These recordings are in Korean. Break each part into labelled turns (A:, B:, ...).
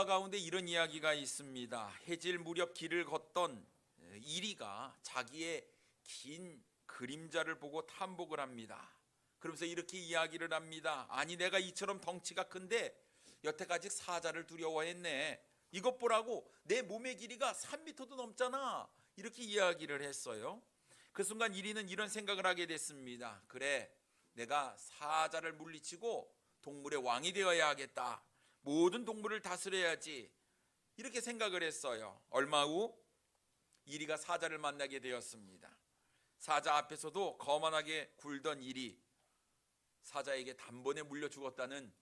A: 동화 가운데 이런 이야기가 있습니다. 해질 무렵 길을 걷던 이리가 자기의 긴 그림자를 보고 탐복을 합니다. 그러면서 이렇게 이야기를 합니다. 아니, 내가 이처럼 덩치가 큰데 여태까지 사자를 두려워했네. 이것 보라고, 내 몸의 길이가 3m도 넘잖아. 이렇게 이야기를 했어요. 그 순간 이리는 이런 생각을 하게 됐습니다. 그래, 내가 사자를 물리치고 동물의 왕이 되어야 하겠다. 모든 동물을 다스려야지. 이렇게 생각을 했어요. 얼마 후 이리가 사자를 만나게 되었습니다. 사자 앞에서도 거만하게 굴던 이리, 사자에게 단번에 물려 죽었다는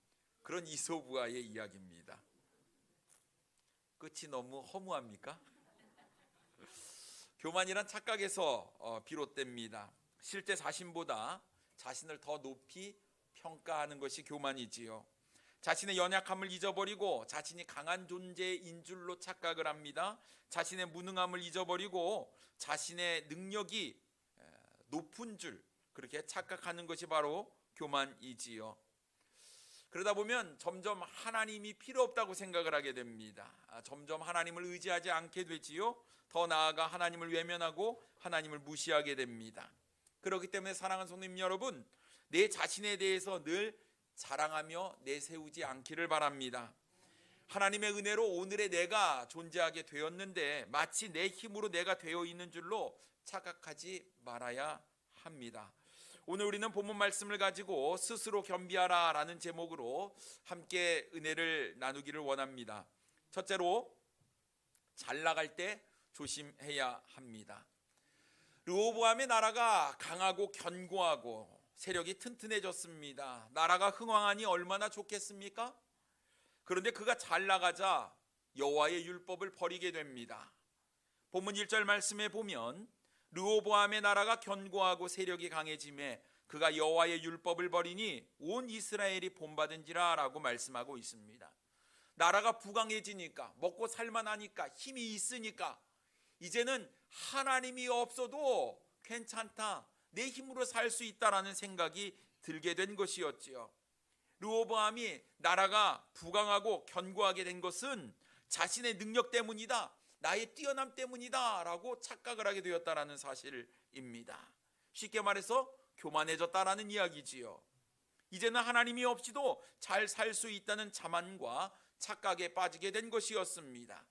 A: 그런 이소부화의 이야기입니다. 끝이 너무 허무합니까? 교만이란 착각에서 비롯됩니다. 실제 자신보다 자신을 더 높이 평가하는 것이 교만이지요. 자신의 연약함을 잊어버리고 자신이 강한 존재인 줄로 착각을 합니다. 자신의 무능함을 잊어버리고 자신의 능력이 높은 줄 그렇게 착각하는 것이 바로 교만이지요. 그러다 보면 점점 하나님이 필요 없다고 생각을 하게 됩니다. 점점 하나님을 의지하지 않게 되지요. 더 나아가 하나님을 외면하고 하나님을 무시하게 됩니다. 그렇기 때문에 사랑하는 성도님 여러분, 내 자신에 대해서 늘 자랑하며 내세우지 않기를 바랍니다. 하나님의 은혜로 오늘의 내가 존재하게 되었는데 마치 내 힘으로 내가 되어 있는 줄로 착각하지 말아야 합니다. 오늘 우리는 본문 말씀을 가지고 스스로 겸비하라 라는 제목으로 함께 은혜를 나누기를 원합니다. 첫째로, 잘 나갈 때 조심해야 합니다. 르호보암의 나라가 강하고 견고하고 세력이 튼튼해졌습니다. 나라가 흥왕하니 얼마나 좋겠습니까? 그런데 그가 잘 나가자 여호와의 율법을 버리게 됩니다. 본문 1절 말씀에 보면 르호보암의 나라가 견고하고 세력이 강해짐에 그가 여호와의 율법을 버리니 온 이스라엘이 본받은지라 라고 말씀하고 있습니다. 나라가 부강해지니까, 먹고 살만하니까, 힘이 있으니까 이제는 하나님이 없어도 괜찮다, 내 힘으로 살 수 있다라는 생각이 들게 된 것이었지요. 르호보암이 나라가 부강하고 견고하게 된 것은 자신의 능력 때문이다, 나의 뛰어남 때문이다 라고 착각을 하게 되었다라는 사실입니다. 쉽게 말해서 교만해졌다라는 이야기지요. 이제는 하나님이 없이도 잘 살 수 있다는 자만과 착각에 빠지게 된 것이었습니다.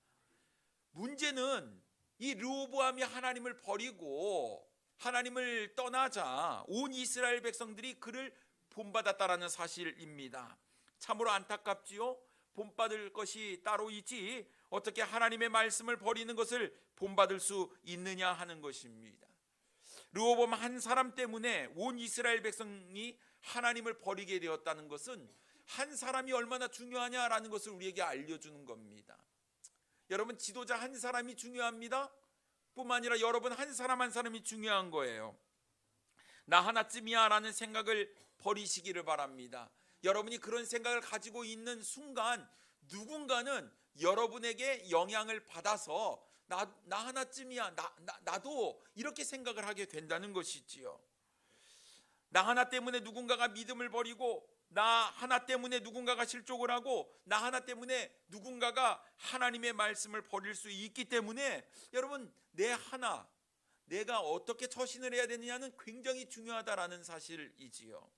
A: 문제는 이 르호보암이 하나님을 버리고 하나님을 떠나자 온 이스라엘 백성들이 그를 본받았다라는 사실입니다. 참으로 안타깝지요. 본받을 것이 따로 있지 어떻게 하나님의 말씀을 버리는 것을 본받을 수 있느냐 하는 것입니다. 르호보암 한 사람 때문에 온 이스라엘 백성이 하나님을 버리게 되었다는 것은 한 사람이 얼마나 중요하냐라는 것을 우리에게 알려주는 겁니다. 여러분, 지도자 한 사람이 중요합니다. 뿐만 아니라 여러분 한 사람 한 사람이 중요한 거예요. 나 하나쯤이야 라는 생각을 버리시기를 바랍니다. 여러분이 그런 생각을 가지고 있는 순간 누군가는 여러분에게 영향을 받아서 나 하나쯤이야, 나도 이렇게 생각을 하게 된다는 것이지요. 나 하나 때문에 누군가가 믿음을 버리고, 나 하나 때문에 누군가가 실족을 하고, 나 하나 때문에 누군가가 하나님의 말씀을 버릴 수 있기 때문에 여러분, 내 하나, 내가 어떻게 처신을 해야 되느냐는 굉장히 중요하다라는 사실이지요.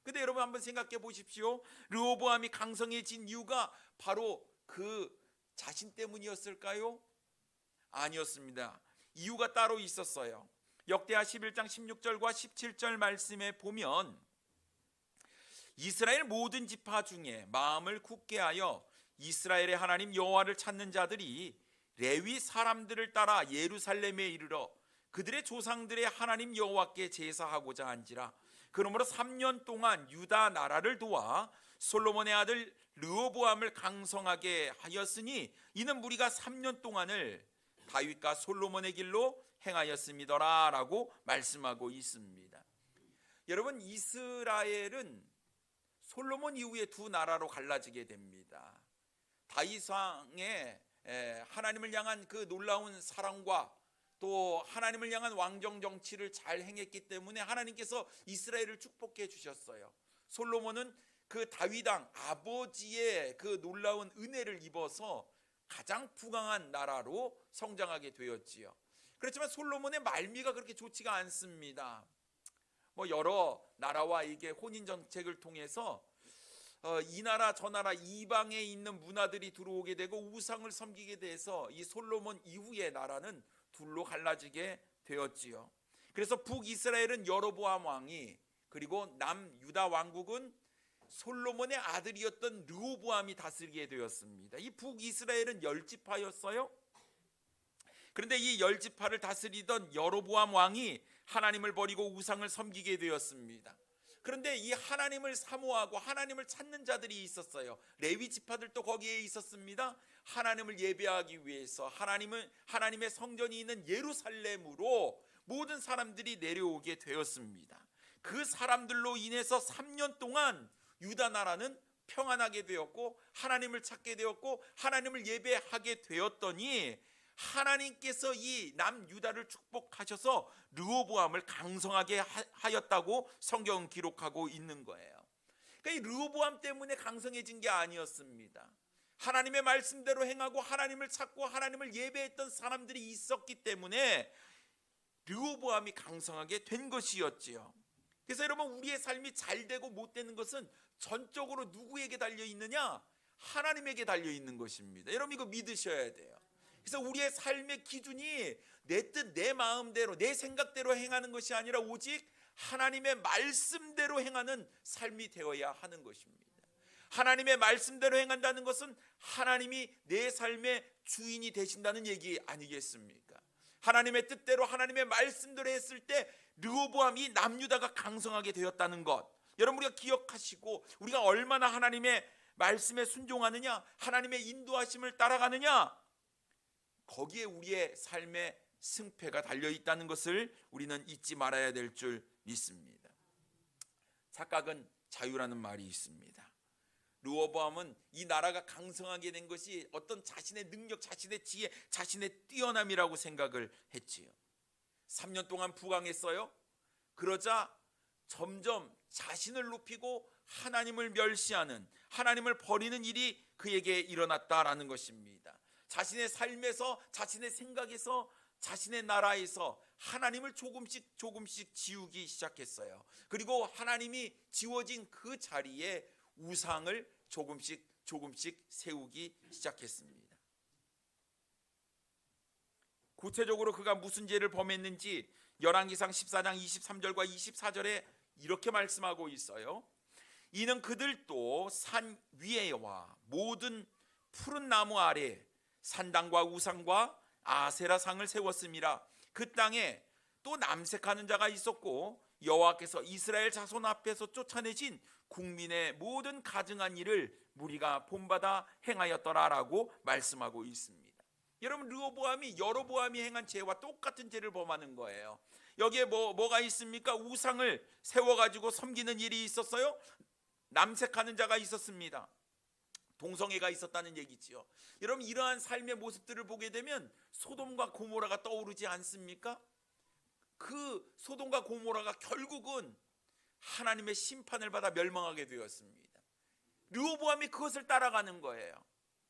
A: 근데 여러분 한번 생각해 보십시오. 르호보암이 강성해진 이유가 바로 그 자신 때문이었을까요? 아니었습니다. 이유가 따로 있었어요. 역대하 11장 16절과 17절 말씀에 보면 이스라엘 모든 지파 중에 마음을 굳게 하여 이스라엘의 하나님 여호와를 찾는 자들이 레위 사람들을 따라 예루살렘에 이르러 그들의 조상들의 하나님 여호와께 제사하고자 한지라. 그러므로 3년 동안 유다 나라를 도와 솔로몬의 아들 르호보암을 강성하게 하였으니 이는 무리가 3년 동안을 다윗과 솔로몬의 길로 행하였음이더라 라고 말씀하고 있습니다. 여러분, 이스라엘은 솔로몬 이후에 두 나라로 갈라지게 됩니다. 다윗 왕의 하나님을 향한 그 놀라운 사랑과 또 하나님을 향한 왕정 정치를 잘 행했기 때문에 하나님께서 이스라엘을 축복해 주셨어요. 솔로몬은 그 다윗 왕 아버지의 그 놀라운 은혜를 입어서 가장 부강한 나라로 성장하게 되었지요. 그렇지만 솔로몬의 말미가 그렇게 좋지가 않습니다. 여러 나라와 이게 혼인 정책을 통해서 이 나라 저 나라 이방에 있는 문화들이 들어오게 되고 우상을 섬기게 돼서 이 솔로몬 이후의 나라는 둘로 갈라지게 되었지요. 그래서 북이스라엘은 여로보암 왕이, 그리고 남유다 왕국은 솔로몬의 아들이었던 르호보암이 다스리게 되었습니다. 이 북이스라엘은 열지파였어요. 그런데 이 열지파를 다스리던 여로보암 왕이 하나님을 버리고 우상을 섬기게 되었습니다. 그런데 이 하나님을 사모하고 하나님을 찾는 자들이 있었어요. 레위 지파들도 거기에 있었습니다. 하나님을 예배하기 위해서 하나님의 성전이 있는 예루살렘으로 모든 사람들이 내려오게 되었습니다. 그 사람들로 인해서 3년 동안 유다 나라는 평안하게 되었고 하나님을 찾게 되었고 하나님을 예배하게 되었더니 하나님께서 이 남유다를 축복하셔서 르호보암을 강성하게 하였다고 성경은 기록하고 있는 거예요. 그러니까 이 르호보암 때문에 강성해진 게 아니었습니다. 하나님의 말씀대로 행하고 하나님을 찾고 하나님을 예배했던 사람들이 있었기 때문에 르호보암이 강성하게 된 것이었지요. 그래서 여러분, 우리의 삶이 잘 되고 못 되는 것은 전적으로 누구에게 달려 있느냐? 하나님에게 달려 있는 것입니다. 여러분, 이거 믿으셔야 돼요. 그래서 우리의 삶의 기준이 내 뜻, 내 마음대로, 내 생각대로 행하는 것이 아니라 오직 하나님의 말씀대로 행하는 삶이 되어야 하는 것입니다. 하나님의 말씀대로 행한다는 것은 하나님이 내 삶의 주인이 되신다는 얘기 아니겠습니까? 하나님의 뜻대로 하나님의 말씀대로 했을 때 르호보암이 남유다가 강성하게 되었다는 것, 여러분 우리가 기억하시고, 우리가 얼마나 하나님의 말씀에 순종하느냐, 하나님의 인도하심을 따라가느냐, 거기에 우리의 삶의 승패가 달려있다는 것을 우리는 잊지 말아야 될 줄 믿습니다. 착각은 자유라는 말이 있습니다. 르호보암은 이 나라가 강성하게 된 것이 어떤 자신의 능력, 자신의 지혜, 자신의 뛰어남이라고 생각을 했지요. 3년 동안 부강했어요. 그러자 점점 자신을 높이고 하나님을 멸시하는, 하나님을 버리는 일이 그에게 일어났다라는 것입니다. 자신의 삶에서, 자신의 생각에서, 자신의 나라에서 하나님을 조금씩 지우기 시작했어요. 그리고 하나님이 지워진 그 자리에 우상을 조금씩 세우기 시작했습니다. 구체적으로 그가 무슨 죄를 범했는지 열왕기상 14장 23절과 24절에 이렇게 말씀하고 있어요. 이는 그들도 산 위에와 모든 푸른 나무 아래 산당과 우상과 아세라상을 세웠음이라. 그 땅에 또 남색하는 자가 있었고 여호와께서 이스라엘 자손 앞에서 쫓아내신 국민의 모든 가증한 일을 무리가 본받아 행하였더라라고 말씀하고 있습니다. 여러분, 르호보암이 여로보암이 행한 죄와 똑같은 죄를 범하는 거예요. 여기에 뭐가 있습니까? 우상을 세워가지고 섬기는 일이 있었어요. 남색하는 자가 있었습니다. 동성애가 있었다는 얘기지요. 여러분, 이러한 삶의 모습들을 보게 되면 소돔과 고모라가 떠오르지 않습니까? 그 소돔과 고모라가 결국은 하나님의 심판을 받아 멸망하게 되었습니다. 르호보암이 그것을 따라가는 거예요.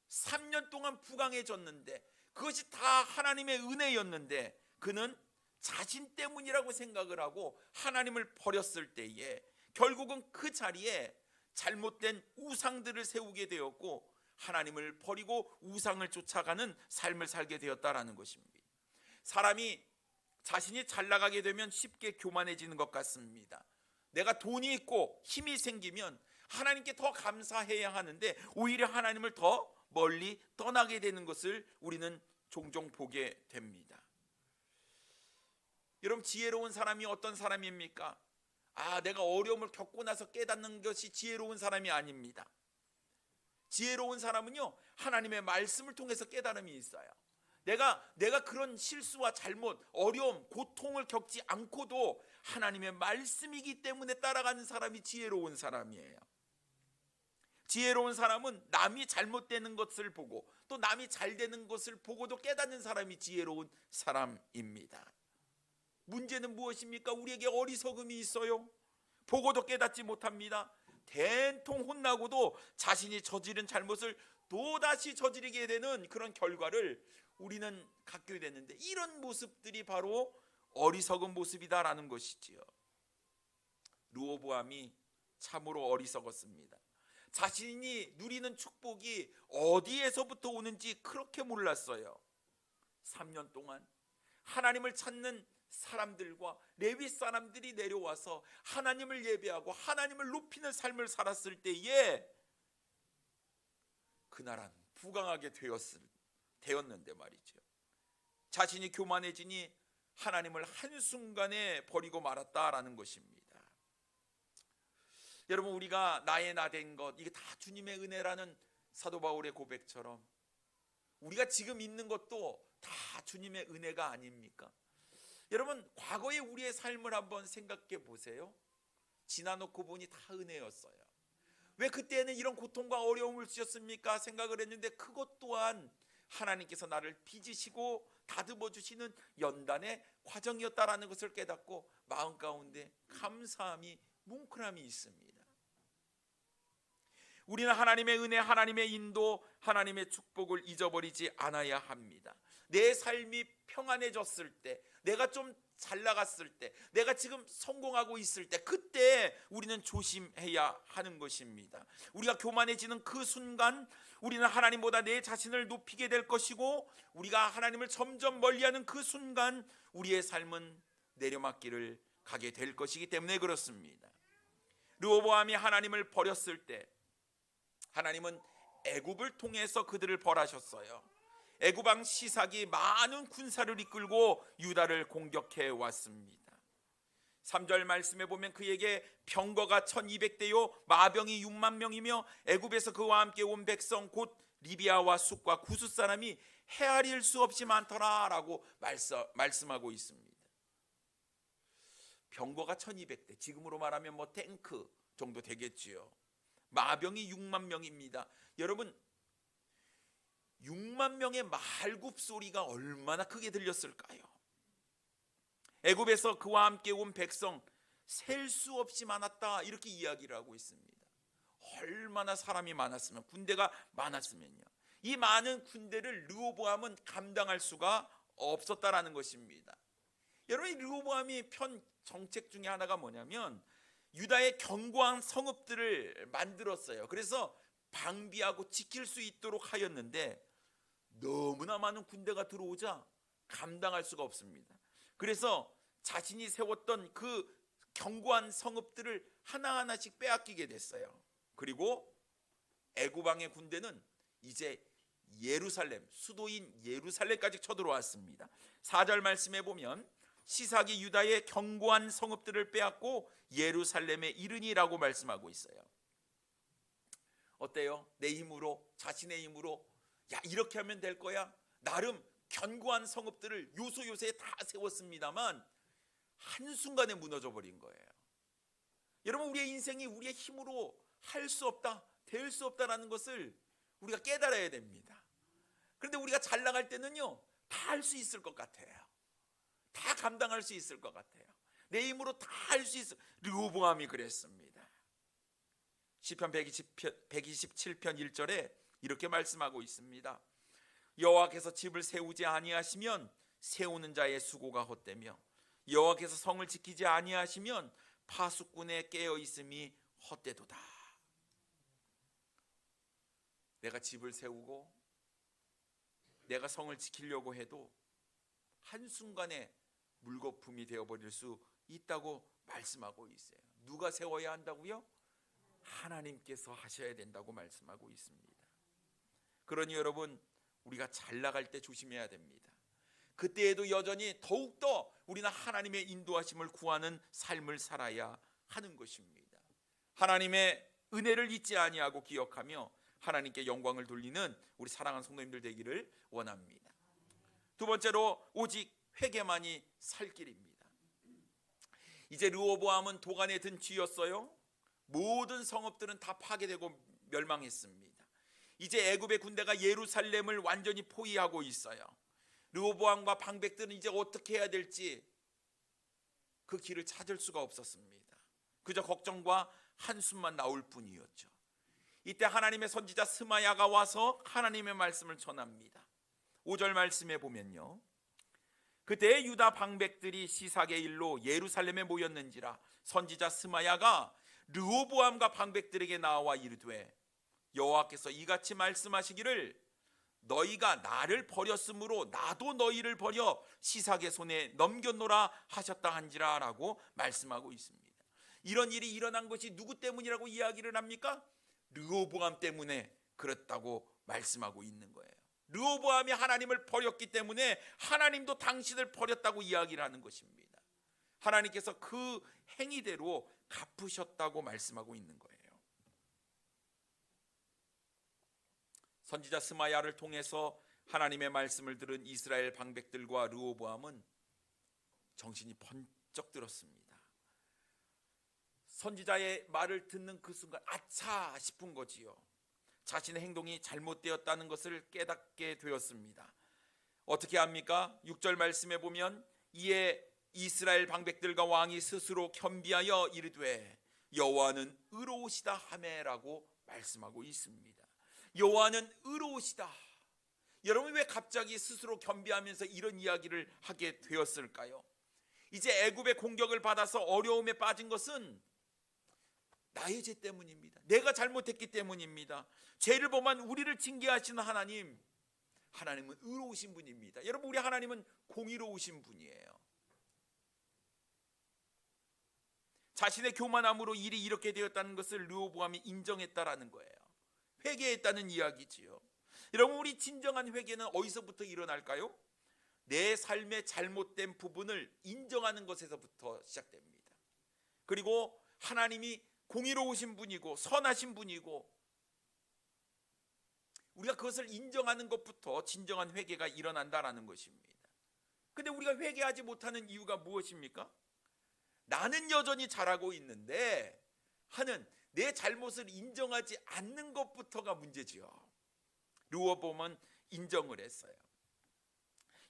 A: 3년 동안 부강해졌는데, 그것이 다 하나님의 은혜였는데 그는 자신 때문이라고 생각을 하고 하나님을 버렸을 때에 결국은 그 자리에 잘못된 우상들을 세우게 되었고 하나님을 버리고 우상을 쫓아가는 삶을 살게 되었다라는 것입니다. 사람이 자신이 잘 나가게 되면 쉽게 교만해지는 것 같습니다. 내가 돈이 있고 힘이 생기면 하나님께 더 감사해야 하는데 오히려 하나님을 더 멀리 떠나게 되는 것을 우리는 종종 보게 됩니다. 여러분, 지혜로운 사람이 어떤 사람입니까? 내가 어려움을 겪고 나서 깨닫는 것이 지혜로운 사람이 아닙니다. 지혜로운 사람은요, 하나님의 말씀을 통해서 깨달음이 있어요. 내가 그런 실수와 잘못, 어려움, 고통을 겪지 않고도 하나님의 말씀이기 때문에 따라가는 사람이 지혜로운 사람이에요. 지혜로운 사람은 남이 잘못되는 것을 보고 또 남이 잘 되는 것을 보고도 깨닫는 사람이 지혜로운 사람입니다. 문제는 무엇입니까? 우리에게 어리석음이 있어요. 보고도 깨닫지 못합니다. 된통 혼나고도 자신이 저지른 잘못을 또다시 저지르게 되는 그런 결과를 우리는 갖게 됐는데, 이런 모습들이 바로 어리석은 모습이다라는 것이지요. 르호보암이 참으로 어리석었습니다. 자신이 누리는 축복이 어디에서부터 오는지 그렇게 몰랐어요. 3년 동안 하나님을 찾는 사람들과 레위 사람들이 내려와서 하나님을 예배하고 하나님을 높이는 삶을 살았을 때에 그 나라는 부강하게 되었는데 말이죠. 자신이 교만해지니 하나님을 한순간에 버리고 말았다라는 것입니다. 여러분, 우리가 나의 나 된 것, 이게 다 주님의 은혜라는 사도 바울의 고백처럼 우리가 지금 있는 것도 다 주님의 은혜가 아닙니까? 여러분, 과거의 우리의 삶을 한번 생각해 보세요. 지나놓고 보니 다 은혜였어요. 왜 그때는 이런 고통과 어려움을 주셨습니까? 생각을 했는데 그것 또한 하나님께서 나를 빚으시고 다듬어 주시는 연단의 과정이었다라는 것을 깨닫고 마음 가운데 감사함이 뭉클함이 있습니다. 우리는 하나님의 은혜, 하나님의 인도, 하나님의 축복을 잊어버리지 않아야 합니다. 내 삶이 평안해졌을 때, 내가 좀 잘 나갔을 때, 내가 지금 성공하고 있을 때, 그때 우리는 조심해야 하는 것입니다. 우리가 교만해지는 그 순간 우리는 하나님보다 내 자신을 높이게 될 것이고, 우리가 하나님을 점점 멀리하는 그 순간 우리의 삶은 내려막길을 가게 될 것이기 때문에 그렇습니다. 르호보암이 하나님을 버렸을 때 하나님은 애굽을 통해서 그들을 벌하셨어요. 애굽 왕 시삭이 많은 군사를 이끌고 유다를 공격해 왔습니다. 3절 말씀에 보면 그에게 병거가 1200대요 마병이 6만 명이며 애굽에서 그와 함께 온 백성 곧 리비아와 숫과 구스 사람이 헤아릴 수 없이 많더라라고 말씀하고 있습니다. 병거가 1200대, 지금으로 말하면 뭐 탱크 정도 되겠지요. 마병이 6만 명입니다. 여러분, 6만 명의 말굽 소리가 얼마나 크게 들렸을까요? 애굽에서 그와 함께 온 백성 셀 수 없이 많았다, 이렇게 이야기를 하고 있습니다. 얼마나 사람이 많았으면, 군대가 많았으면요, 이 많은 군대를 르호보암은 감당할 수가 없었다라는 것입니다. 여러분, 르호보암이 편 정책 중에 하나가 뭐냐면 유다의 견고한 성읍들을 만들었어요. 그래서 방비하고 지킬 수 있도록 하였는데 너무나 많은 군대가 들어오자 감당할 수가 없습니다. 그래서 자신이 세웠던 그 견고한 성읍들을 하나하나씩 빼앗기게 됐어요. 그리고 애굽 왕의 군대는 이제 예루살렘, 수도인 예루살렘까지 쳐들어왔습니다. 4절 말씀에 보면 시삭이 유다의 견고한 성읍들을 빼앗고 예루살렘에 이르니라고 말씀하고 있어요. 어때요? 내 힘으로, 자신의 힘으로 이렇게 하면 될 거야, 나름 견고한 성읍들을 요소요소에 다 세웠습니다만 한순간에 무너져 버린 거예요. 여러분, 우리의 인생이 우리의 힘으로 할 수 없다, 될 수 없다라는 것을 우리가 깨달아야 됩니다. 그런데 우리가 잘 나갈 때는요, 다 할 수 있을 것 같아요. 다 감당할 수 있을 것 같아요. 내 힘으로 다 할 수 있어. 르호보암이 그랬습니다. 시편 127편 1절에 이렇게 말씀하고 있습니다. 여호와께서 집을 세우지 아니하시면 세우는 자의 수고가 헛되며 여호와께서 성을 지키지 아니하시면 파수꾼의 깨어 있음이 헛되도다. 내가 집을 세우고 내가 성을 지키려고 해도 한순간에 물거품이 되어버릴 수 있다고 말씀하고 있어요. 누가 세워야 한다고요? 하나님께서 하셔야 된다고 말씀하고 있습니다. 그러니 여러분, 우리가 잘 나갈 때 조심해야 됩니다. 그때에도 여전히 더욱더 우리는 하나님의 인도하심을 구하는 삶을 살아야 하는 것입니다. 하나님의 은혜를 잊지 아니하고 기억하며 하나님께 영광을 돌리는 우리 사랑하는 성도님들 되기를 원합니다. 두 번째로, 오직 회개만이 살 길입니다. 이제 르호보암은 도간에 든 쥐였어요. 모든 성읍들은 다 파괴되고 멸망했습니다. 이제 애굽의 군대가 예루살렘을 완전히 포위하고 있어요. 르호보암과 방백들은 이제 어떻게 해야 될지 그 길을 찾을 수가 없었습니다. 그저 걱정과 한숨만 나올 뿐이었죠. 이때 하나님의 선지자 스마야가 와서 하나님의 말씀을 전합니다. 5절 말씀에 보면요, 그때 유다 방백들이 시삭의 일로 예루살렘에 모였는지라 선지자 스마야가 르호보암과 방백들에게 나와 이르되 여호와께서 이같이 말씀하시기를 너희가 나를 버렸으므로 나도 너희를 버려 시삭의 손에 넘겼노라 하셨다 한지라 라고 말씀하고 있습니다. 이런 일이 일어난 것이 누구 때문이라고 이야기를 합니까? 르호보암 때문에 그렇다고 말씀하고 있는 거예요. 르호보암이 하나님을 버렸기 때문에 하나님도 당신을 버렸다고 이야기를 하는 것입니다. 하나님께서 그 행위대로 갚으셨다고 말씀하고 있는 거예요. 선지자 스마야를 통해서 하나님의 말씀을 들은 이스라엘 방백들과 르호보암은 정신이 번쩍 들었습니다. 선지자의 말을 듣는 그 순간 아차 싶은 거지요. 자신의 행동이 잘못되었다는 것을 깨닫게 되었습니다. 어떻게 합니까? 6절 말씀에 보면 이에 이스라엘 방백들과 왕이 스스로 겸비하여 이르되 여호와는 의로우시다 하매라고 말씀하고 있습니다. 여호와는 의로우시다. 여러분, 왜 갑자기 스스로 겸비하면서 이런 이야기를 하게 되었을까요? 이제 애굽의 공격을 받아서 어려움에 빠진 것은 나의 죄 때문입니다. 내가 잘못했기 때문입니다. 죄를 범한 우리를 징계하시는 하나님, 하나님은 의로우신 분입니다. 여러분, 우리 하나님은 공의로우신 분이에요. 자신의 교만함으로 일이 이렇게 되었다는 것을 르호보암이 인정했다라는 거예요. 회개했다는 이야기지요. 여러분, 우리 진정한 회개는 어디서부터 일어날까요? 내 삶의 잘못된 부분을 인정하는 것에서부터 시작됩니다. 그리고 하나님이 공의로우신 분이고 선하신 분이고 우리가 그것을 인정하는 것부터 진정한 회개가 일어난다라는 것입니다. 근데 우리가 회개하지 못하는 이유가 무엇입니까? 나는 여전히 잘하고 있는데 하는 내 잘못을 인정하지 않는 것부터가 문제지요. 르호보암은 인정을 했어요.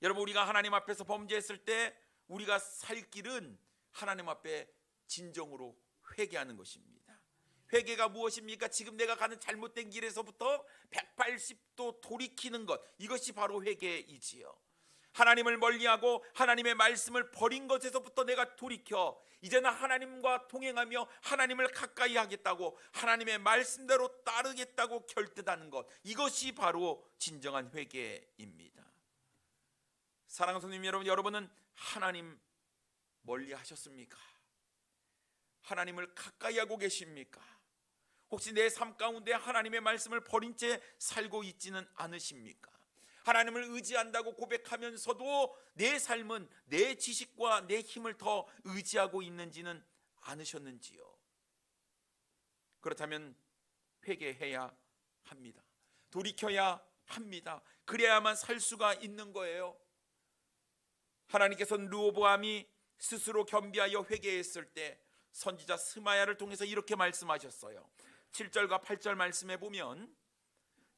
A: 여러분, 우리가 하나님 앞에서 범죄했을 때 우리가 살 길은 하나님 앞에 진정으로 회개하는 것입니다. 회개가 무엇입니까? 지금 내가 가는 잘못된 길에서부터 180도 돌이키는 것, 이것이 바로 회개이지요. 하나님을 멀리하고 하나님의 말씀을 버린 것에서부터 내가 돌이켜 이제는 하나님과 동행하며 하나님을 가까이 하겠다고 하나님의 말씀대로 따르겠다고 결단하는 것, 이것이 바로 진정한 회개입니다. 사랑하는 성도님 여러분, 여러분은 하나님 멀리 하셨습니까? 하나님을 가까이 하고 계십니까? 혹시 내 삶 가운데 하나님의 말씀을 버린 채 살고 있지는 않으십니까? 하나님을 의지한다고 고백하면서도 내 삶은 내 지식과 내 힘을 더 의지하고 있는지는 않으셨는지요? 그렇다면 회개해야 합니다. 돌이켜야 합니다. 그래야만 살 수가 있는 거예요. 하나님께서는 르호보암이 스스로 겸비하여 회개했을 때 선지자 스마야를 통해서 이렇게 말씀하셨어요. 7절과 8절 말씀에 보면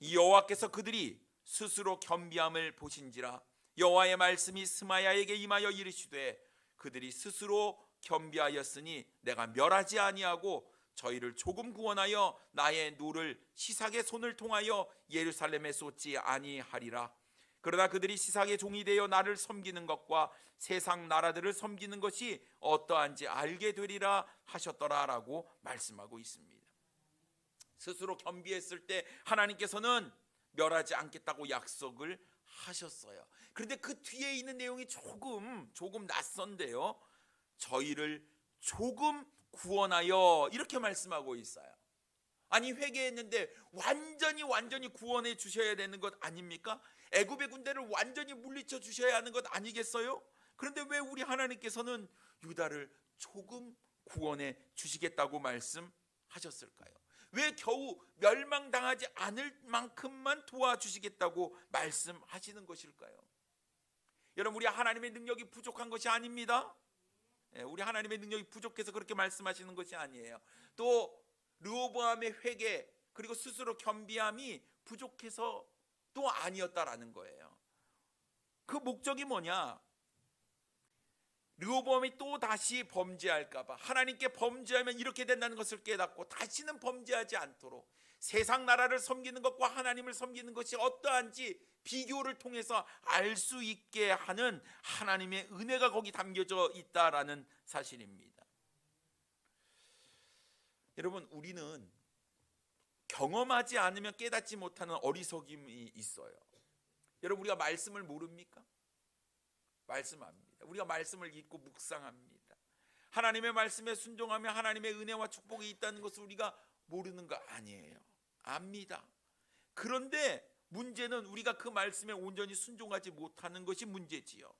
A: 여호와께서 그들이 스스로 겸비함을 보신지라 여호와의 말씀이 스마야에게 임하여 이르시되 그들이 스스로 겸비하였으니 내가 멸하지 아니하고 저희를 조금 구원하여 나의 노를 시삭의 손을 통하여 예루살렘에 쏟지 아니하리라. 그러나 그들이 시삭의 종이 되어 나를 섬기는 것과 세상 나라들을 섬기는 것이 어떠한지 알게 되리라 하셨더라라고 말씀하고 있습니다. 스스로 겸비했을 때 하나님께서는 멸하지 않겠다고 약속을 하셨어요. 그런데 그 뒤에 있는 내용이 조금 낯선데요. 저희를 조금 구원하여 이렇게 말씀하고 있어요. 아니, 회개했는데 완전히 구원해 주셔야 되는 것 아닙니까? 애굽의 군대를 완전히 물리쳐 주셔야 하는 것 아니겠어요? 그런데 왜 우리 하나님께서는 유다를 조금 구원해 주시겠다고 말씀하셨을까요? 왜 겨우 멸망당하지 않을 만큼만 도와주시겠다고 말씀하시는 것일까요? 여러분, 우리 하나님의 능력이 부족한 것이 아닙니다. 우리 하나님의 능력이 부족해서 그렇게 말씀하시는 것이 아니에요. 또 르호보암의 회개 그리고 스스로 겸비함이 부족해서 또 아니었다라는 거예요. 그 목적이 뭐냐? 르호보암이 또 다시 범죄할까봐, 하나님께 범죄하면 이렇게 된다는 것을 깨닫고 다시는 범죄하지 않도록 세상 나라를 섬기는 것과 하나님을 섬기는 것이 어떠한지 비교를 통해서 알 수 있게 하는 하나님의 은혜가 거기 담겨져 있다라는 사실입니다. 여러분, 우리는 경험하지 않으면 깨닫지 못하는 어리석임이 있어요. 여러분, 우리가 말씀을 모릅니까? 말씀 압니다. 우리가 말씀을 읽고 묵상합니다. 하나님의 말씀에 순종하며 하나님의 은혜와 축복이 있다는 것을 우리가 모르는 거 아니에요. 압니다. 그런데 문제는 우리가 그 말씀에 온전히 순종하지 못하는 것이 문제지요.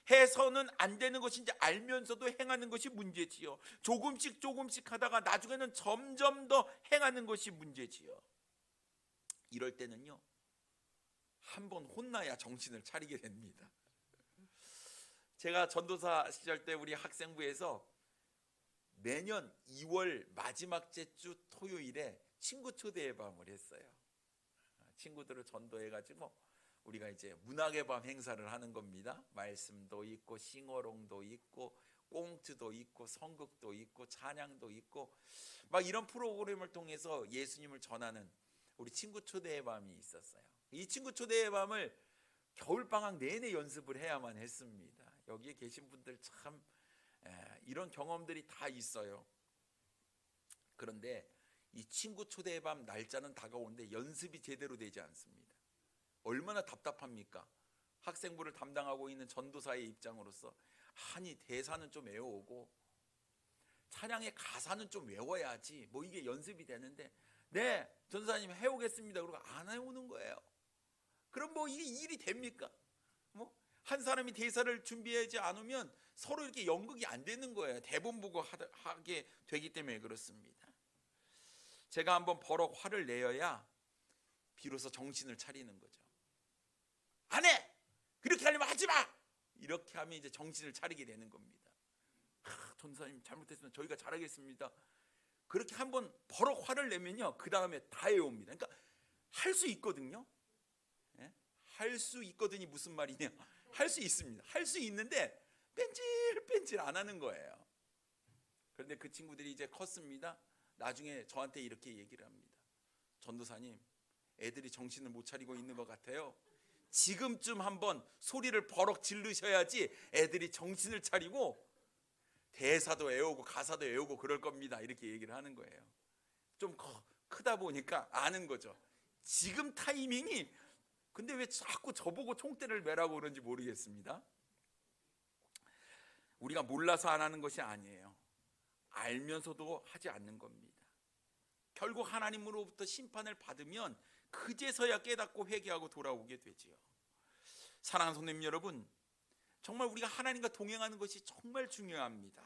A: 해서는 안 되는 것인지 알면서도 행하는 것이 문제지요. 조금씩 하다가 나중에는 점점 더 행하는 것이 문제지요. 이럴 때는요, 한번 혼나야 정신을 차리게 됩니다. 제가 전도사 시절 때 우리 학생부에서 매년 2월 마지막 주 토요일에 친구 초대의 밤을 했어요. 친구들을 전도해가지고 우리가 이제 문학의 밤 행사를 하는 겁니다. 말씀도 있고 싱어롱도 있고 꽁트도 있고 성극도 있고 찬양도 있고 막 이런 프로그램을 통해서 예수님을 전하는 우리 친구 초대의 밤이 있었어요. 이 친구 초대의 밤을 겨울방학 내내 연습을 해야만 했습니다. 여기에 계신 분들 참 이런 경험들이 다 있어요. 그런데 이 친구 초대의 밤 날짜는 다가오는데 연습이 제대로 되지 않습니다. 얼마나 답답합니까? 학생부를 담당하고 있는 전도사의 입장으로서 아니 대사는 좀 외워오고 찬양의 가사는 좀 외워야지 뭐 이게 연습이 되는데 네 전도사님 해오겠습니다 그러고 안 해오는 거예요. 그럼 뭐 이게 일이 됩니까? 뭐 한 사람이 대사를 준비하지 않으면 서로 이렇게 연극이 안 되는 거예요. 대본 보고 하게 되기 때문에 그렇습니다. 제가 한번 버럭 화를 내어야 비로소 정신을 차리는 거죠. 안 해! 그렇게 하려면 하지 마! 이렇게 하면 이제 정신을 차리게 되는 겁니다. 전도사님 잘못했으면 저희가 잘하겠습니다. 그렇게 한번 버럭 화를 내면요, 그 다음에 다 해옵니다. 그러니까 할 수 있거든요. 예? 할 수 있거든이 무슨 말이냐? 할 수 있습니다. 할 수 있는데 뺀질 안 하는 거예요. 그런데 그 친구들이 이제 컸습니다. 나중에 저한테 이렇게 얘기를 합니다. 전도사님, 애들이 정신을 못 차리고 있는 것 같아요. 지금쯤 한번 소리를 버럭 지르셔야지 애들이 정신을 차리고 대사도 외우고 가사도 외우고 그럴 겁니다. 이렇게 얘기를 하는 거예요. 좀 크다 보니까 아는 거죠. 지금 타이밍이, 근데 왜 자꾸 저보고 총대를 매라고 그런지 모르겠습니다. 우리가 몰라서 안 하는 것이 아니에요. 알면서도 하지 않는 겁니다. 결국 하나님으로부터 심판을 받으면 그제서야 깨닫고 회개하고 돌아오게 되지요. 사랑하는 성도님 여러분, 정말 우리가 하나님과 동행하는 것이 정말 중요합니다.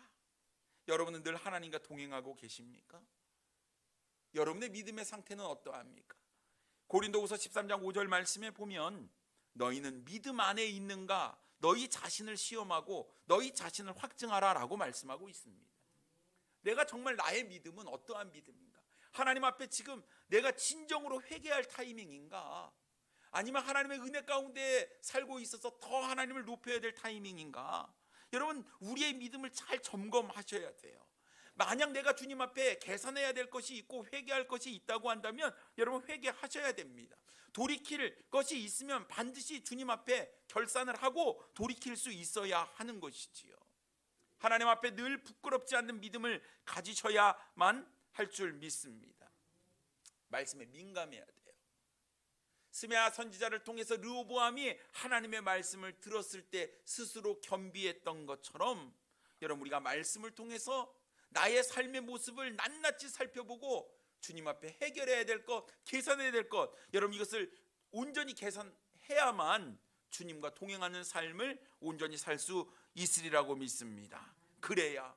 A: 여러분은 늘 하나님과 동행하고 계십니까? 여러분의 믿음의 상태는 어떠합니까? 고린도후서 13장 5절 말씀에 보면 너희는 믿음 안에 있는가 너희 자신을 시험하고 너희 자신을 확증하라 라고 말씀하고 있습니다. 내가 정말 나의 믿음은 어떠한 믿음인가? 하나님 앞에 지금 내가 진정으로 회개할 타이밍인가? 아니면 하나님의 은혜 가운데 살고 있어서 더 하나님을 높여야 될 타이밍인가? 여러분, 우리의 믿음을 잘 점검하셔야 돼요. 만약 내가 주님 앞에 계산해야 될 것이 있고 회개할 것이 있다고 한다면 여러분 회개하셔야 됩니다. 돌이킬 것이 있으면 반드시 주님 앞에 결산을 하고 돌이킬 수 있어야 하는 것이지요. 하나님 앞에 늘 부끄럽지 않는 믿음을 가지셔야만 할 줄 믿습니다. 말씀에 민감해야 돼요. 스메아 선지자를 통해서 르호보암이 하나님의 말씀을 들었을 때 스스로 겸비했던 것처럼 여러분 우리가 말씀을 통해서 나의 삶의 모습을 낱낱이 살펴보고 주님 앞에 해결해야 될 것, 계산해야 될 것, 여러분 이것을 온전히 계산해야만 주님과 동행하는 삶을 온전히 살 수 있으리라고 믿습니다. 그래야,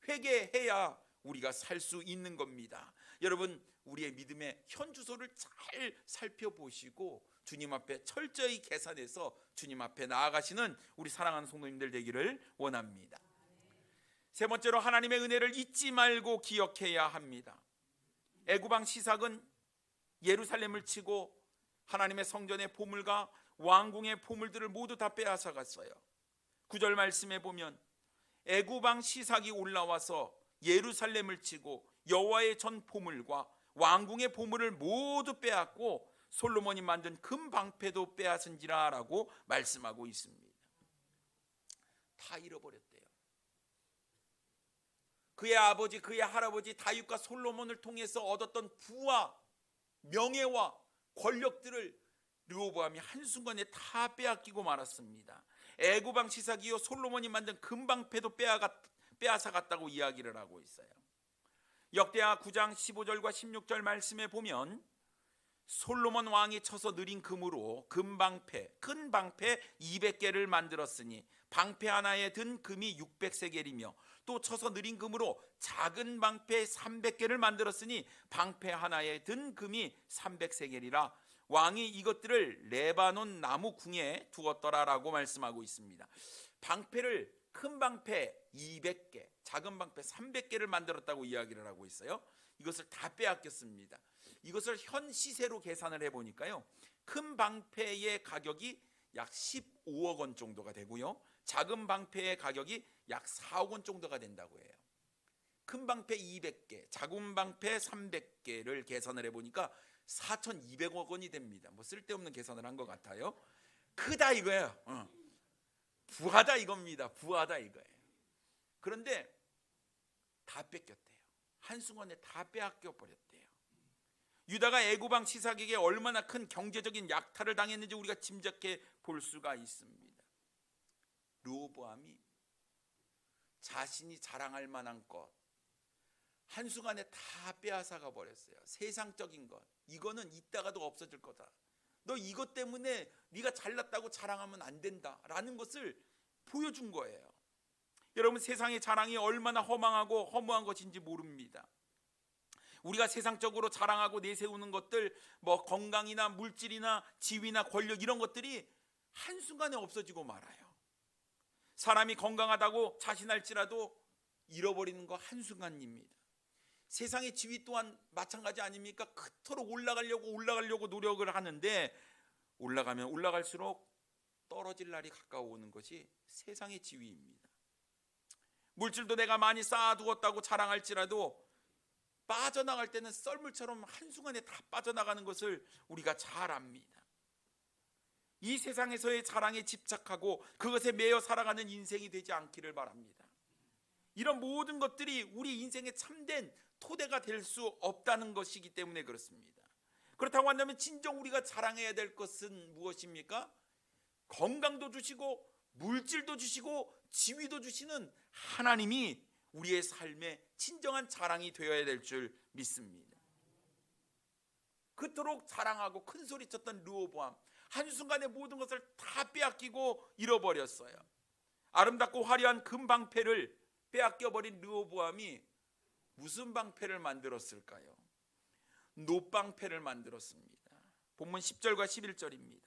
A: 회개해야 우리가 살 수 있는 겁니다. 여러분, 우리의 믿음의 현주소를 잘 살펴보시고 주님 앞에 철저히 계산해서 주님 앞에 나아가시는 우리 사랑하는 성도님들 되기를 원합니다. 세 번째로 하나님의 은혜를 잊지 말고 기억해야 합니다. 애굽왕 시삭은 예루살렘을 치고 하나님의 성전의 보물과 왕궁의 보물들을 모두 다 빼앗아갔어요. 9절 말씀에 보면 애굽 왕 시삭이 올라와서 예루살렘을 치고 여호와의 전 보물과 왕궁의 보물을 모두 빼앗고 솔로몬이 만든 금 방패도 빼앗은지라라고 말씀하고 있습니다. 다 잃어버렸대요. 그의 아버지, 그의 할아버지 다윗과 솔로몬을 통해서 얻었던 부와 명예와 권력들을 르호보암이 한순간에 다 빼앗기고 말았습니다. 애굽 왕 시삭이요 솔로몬이 만든 금 방패도 빼앗아 갔다고 이야기를 하고 있어요. 역대하 9장 15절과 16절 말씀에 보면 솔로몬 왕이 쳐서 느린 금으로 금 방패, 큰 방패 200개를 만들었으니 방패 하나에 든 금이 600세겔이며 또 쳐서 느린 금으로 작은 방패 300개를 만들었으니 방패 하나에 든 금이 300세겔이라 왕이 이것들을 레바논 나무 궁에 두었더라라고 말씀하고 있습니다. 방패를 큰 방패 200개, 작은 방패 300개를 만들었다고 이야기를 하고 있어요. 이것을 다 빼앗겼습니다. 이것을 현 시세로 계산을 해보니까요, 큰 방패의 가격이 약 15억 원 정도가 되고요, 작은 방패의 가격이 약 4억 원 정도가 된다고 해요. 큰 방패 200개, 작은 방패 300개를 계산을 해보니까 4,200억 원이 됩니다. 뭐 쓸데없는 계산을 한 것 같아요. 크다 이거예요. 부하다 이겁니다. 부하다 이거예요. 그런데 다 뺏겼대요. 한순간에 다 빼앗겨 버렸대요. 유다가 애굽 왕 시삭에게 얼마나 큰 경제적인 약탈을 당했는지 우리가 짐작해 볼 수가 있습니다. 르호보암이 자신이 자랑할 만한 것 한순간에 다 빼앗아가 버렸어요. 세상적인 것, 이거는 있다가도 없어질 거다. 너 이것 때문에 네가 잘났다고 자랑하면 안 된다라는 것을 보여준 거예요. 여러분, 세상의 자랑이 얼마나 허망하고 허무한 것인지 모릅니다. 우리가 세상적으로 자랑하고 내세우는 것들, 뭐 건강이나 물질이나 지위나 권력, 이런 것들이 한순간에 없어지고 말아요. 사람이 건강하다고 자신할지라도 잃어버리는 거 한순간입니다. 세상의 지위 또한 마찬가지 아닙니까? 그토록 올라가려고 노력을 하는데 올라가면 올라갈수록 떨어질 날이 가까워오는 것이 세상의 지위입니다. 물질도 내가 많이 쌓아두었다고 자랑할지라도 빠져나갈 때는 썰물처럼 한순간에 다 빠져나가는 것을 우리가 잘 압니다. 이 세상에서의 자랑에 집착하고 그것에 매여 살아가는 인생이 되지 않기를 바랍니다. 이런 모든 것들이 우리 인생의 참된 토대가 될 수 없다는 것이기 때문에 그렇습니다. 그렇다고 한다면 진정 우리가 자랑해야 될 것은 무엇입니까? 건강도 주시고 물질도 주시고 지위도 주시는 하나님이 우리의 삶의 진정한 자랑이 되어야 될 줄 믿습니다. 그토록 자랑하고 큰 소리 쳤던 르호보암, 한순간에 모든 것을 다 빼앗기고 잃어버렸어요. 아름답고 화려한 금 방패를 빼앗겨버린 르호보암이 무슨 방패를 만들었을까요? 놋방패를 만들었습니다. 본문 10절과 11절입니다.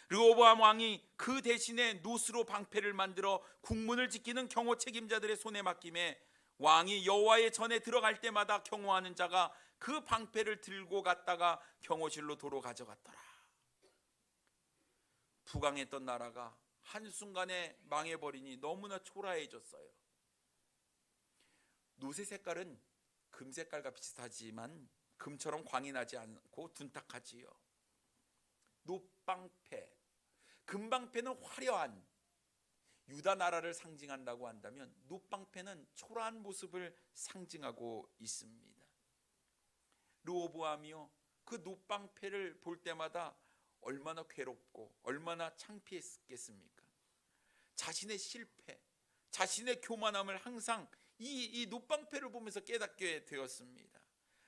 A: 르호보암 왕이 그 대신에 놋으로 방패를 만들어 국문을 지키는 경호 책임자들의 손에 맡김에 왕이 여호와의 전에 들어갈 때마다 경호하는 자가 그 방패를 들고 갔다가 경호실로 도로 가져갔더라. 부강했던 나라가 한순간에 망해버리니 너무나 초라해졌어요. 놋의 색깔은 금 색깔과 비슷하지만 금처럼 광이 나지 않고 둔탁하지요. 놋방패, 금방패는 화려한 유다 나라를 상징한다고 한다면 놋방패는 초라한 모습을 상징하고 있습니다. 르호보암이요, 그 놋방패를 볼 때마다 얼마나 괴롭고 얼마나 창피했겠습니까? 자신의 실패, 자신의 교만함을 항상 이 놋방패를 보면서 깨닫게 되었습니다.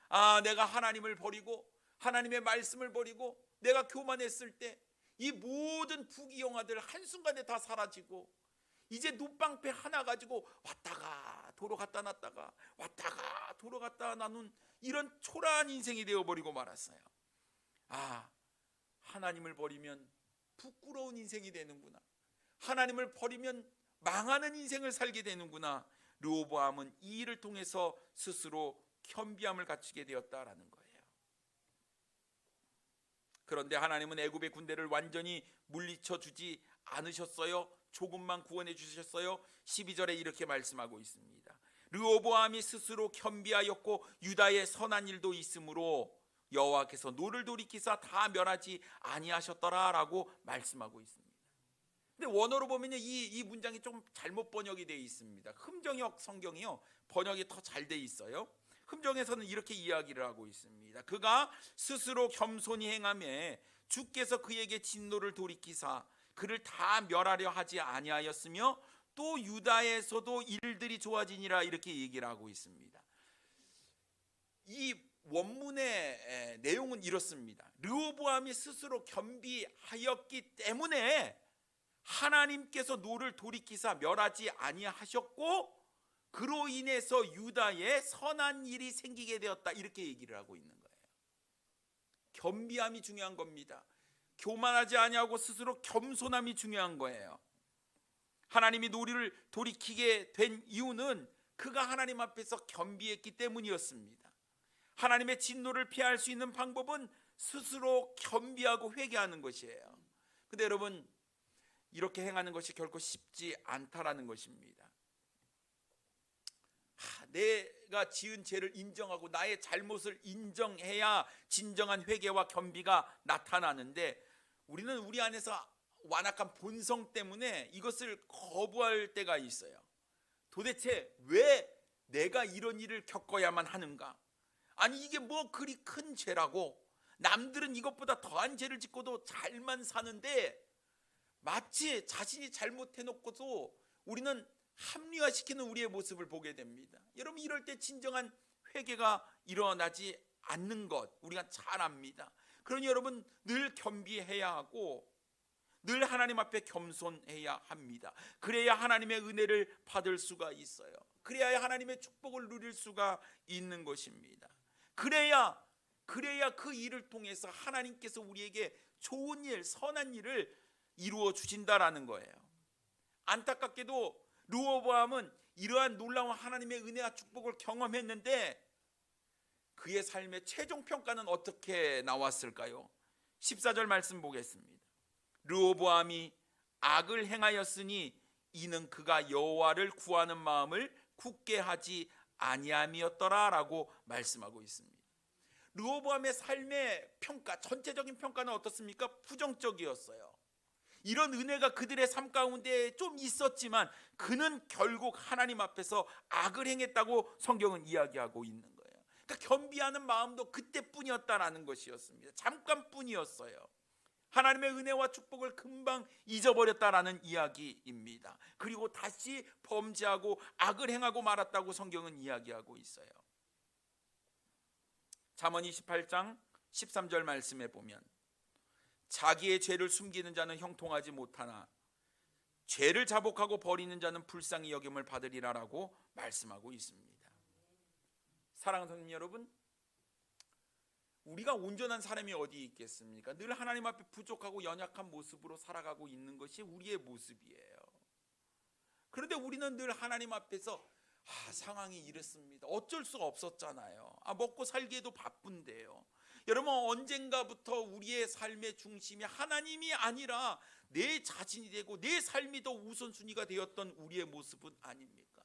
A: 아, 내가 하나님을 버리고 하나님의 말씀을 버리고 내가 교만했을 때 이 모든 부귀영화들 한순간에 다 사라지고 이제 놋방패 하나 가지고 왔다가 도로 갖다 놨다가 왔다가 도로 갖다 놔놓은 이런 초라한 인생이 되어버리고 말았어요. 아, 하나님을 버리면 부끄러운 인생이 되는구나. 하나님을 버리면 망하는 인생을 살게 되는구나. 르호보암은 이 일을 통해서 스스로 겸비함을 갖추게 되었다라는 거예요. 그런데 하나님은 애굽의 군대를 완전히 물리쳐 주지 않으셨어요. 조금만 구원해 주셨어요. 12절에 이렇게 말씀하고 있습니다. 르호보암이 스스로 겸비하였고 유다의 선한 일도 있으므로 여호와께서 노를 돌이키사 다 멸하지 아니하셨더라라고 말씀하고 있습니다. 근데 원어로 보면요, 이 문장이 좀 잘못 번역이 되어 있습니다. 흠정역 성경이요, 번역이 더 잘 되어 있어요. 흠정에서는 이렇게 이야기를 하고 있습니다. 그가 스스로 겸손히 행하며 주께서 그에게 진노를 돌이키사 그를 다 멸하려 하지 아니하였으며 또 유다에서도 일들이 좋아지니라, 이렇게 얘기를 하고 있습니다. 이 원문의 내용은 이렇습니다. 르호보암이 스스로 겸비하였기 때문에 하나님께서 노를 돌이키사 멸하지 아니하셨고 그로 인해서 유다에 선한 일이 생기게 되었다, 이렇게 얘기를 하고 있는 거예요. 겸비함이 중요한 겁니다. 교만하지 아니하고 스스로 겸손함이 중요한 거예요. 하나님이 노를 돌이키게 된 이유는 그가 하나님 앞에서 겸비했기 때문이었습니다. 하나님의 진노를 피할 수 있는 방법은 스스로 겸비하고 회개하는 것이에요. 근데 여러분, 이렇게 행하는 것이 결코 쉽지 않다라는 것입니다. 내가 지은 죄를 인정하고 나의 잘못을 인정해야 진정한 회개와 겸비가 나타나는데, 우리는 우리 안에서 완악한 본성 때문에 이것을 거부할 때가 있어요. 도대체 왜 내가 이런 일을 겪어야만 하는가? 아니, 이게 뭐 그리 큰 죄라고? 남들은 이것보다 더한 죄를 짓고도 잘만 사는데 마치 자신이 잘못해놓고도 우리는 합리화시키는 우리의 모습을 보게 됩니다. 여러분, 이럴 때 진정한 회개가 일어나지 않는 것 우리가 잘 압니다. 그러니 여러분, 늘 겸비해야 하고 늘 하나님 앞에 겸손해야 합니다. 그래야 하나님의 은혜를 받을 수가 있어요. 그래야 하나님의 축복을 누릴 수가 있는 것입니다. 그래야 그 일을 통해서 하나님께서 우리에게 좋은 일, 선한 일을 이루어 주신다라는 거예요. 안타깝게도 르호보암은 이러한 놀라운 하나님의 은혜와 축복을 경험했는데 그의 삶의 최종 평가는 어떻게 나왔을까요? 14절 말씀 보겠습니다. 르호보암이 악을 행하였으니 이는 그가 여호와를 구하는 마음을 굳게 하지 아니함이었더라라고 말씀하고 있습니다. 르호보암의 삶의 평가, 전체적인 평가는 어떻습니까? 부정적이었어요. 이런 은혜가 그들의 삶 가운데 좀 있었지만 그는 결국 하나님 앞에서 악을 행했다고 성경은 이야기하고 있는 거예요. 그러니까 겸비하는 마음도 그때뿐이었다라는 것이었습니다. 잠깐뿐이었어요. 하나님의 은혜와 축복을 금방 잊어버렸다라는 이야기입니다. 그리고 다시 범죄하고 악을 행하고 말았다고 성경은 이야기하고 있어요. 잠언 28장 13절 말씀에 보면 자기의 죄를 숨기는 자는 형통하지 못하나 죄를 자복하고 버리는 자는 불쌍히 여김을 받으리라라고 말씀하고 있습니다. 사랑하는 성도 여러분, 우리가 온전한 사람이 어디 있겠습니까? 늘 하나님 앞에 부족하고 연약한 모습으로 살아가고 있는 것이 우리의 모습이에요. 그런데 우리는 늘 하나님 앞에서 상황이 이랬습니다. 어쩔 수가 없었잖아요. 먹고 살기에도 바쁜데요. 여러분, 언젠가부터 우리의 삶의 중심이 하나님이 아니라 내 자신이 되고 내 삶이 더 우선순위가 되었던 우리의 모습은 아닙니까?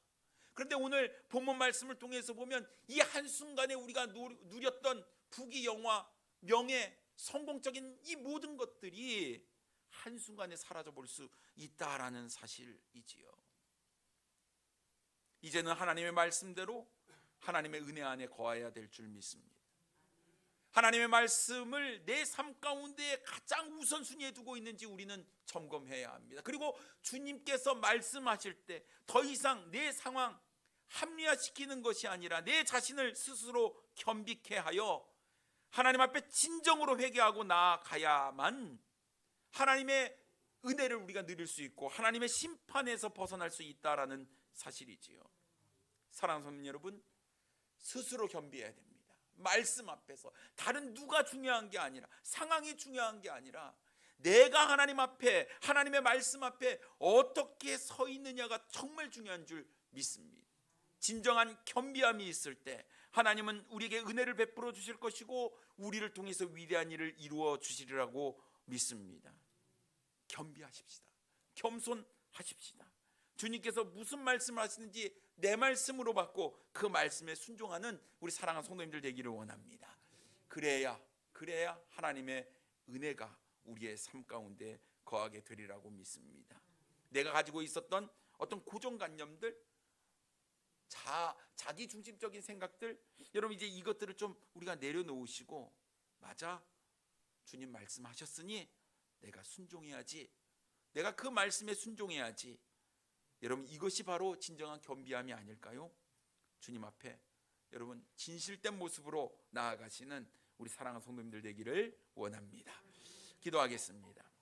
A: 그런데 오늘 본문 말씀을 통해서 보면 이 한순간에 우리가 누렸던 부귀 영화, 명예, 성공적인 이 모든 것들이 한순간에 사라져볼 수 있다라는 사실이지요. 이제는 하나님의 말씀대로 하나님의 은혜 안에 거해야 될 줄 믿습니다. 하나님의 말씀을 내 삶 가운데 가장 우선순위에 두고 있는지 우리는 점검해야 합니다. 그리고 주님께서 말씀하실 때 더 이상 내 상황 합리화시키는 것이 아니라 내 자신을 스스로 겸비케 하여 하나님 앞에 진정으로 회개하고 나아가야만 하나님의 은혜를 우리가 누릴 수 있고 하나님의 심판에서 벗어날 수 있다라는 사실이지요. 사랑하는 성도 여러분, 스스로 겸비해야 됩니다. 말씀 앞에서 다른 누가 중요한 게 아니라, 상황이 중요한 게 아니라 내가 하나님 앞에, 하나님의 말씀 앞에 어떻게 서 있느냐가 정말 중요한 줄 믿습니다. 진정한 겸비함이 있을 때 하나님은 우리에게 은혜를 베풀어 주실 것이고 우리를 통해서 위대한 일을 이루어 주시리라고 믿습니다. 겸비하십시다. 하십시다. 주님께서 무슨 말씀을 하시는지 내 말씀으로 받고 그 말씀에 순종하는 우리 사랑하는 성도님들 되기를 원합니다. 그래야 하나님의 은혜가 우리의 삶 가운데 거하게 되리라고 믿습니다. 내가 가지고 있었던 어떤 고정관념들, 자기 중심적인 생각들, 여러분 이제 이것들을 좀 우리가 내려놓으시고, 맞아, 주님 말씀하셨으니 내가 순종해야지, 내가 그 말씀에 순종해야지. 여러분 이것이 바로 진정한 겸비함이 아닐까요? 주님 앞에 여러분 진실된 모습으로 나아가시는 우리 사랑하는 성도님들 되기를 원합니다. 기도하겠습니다.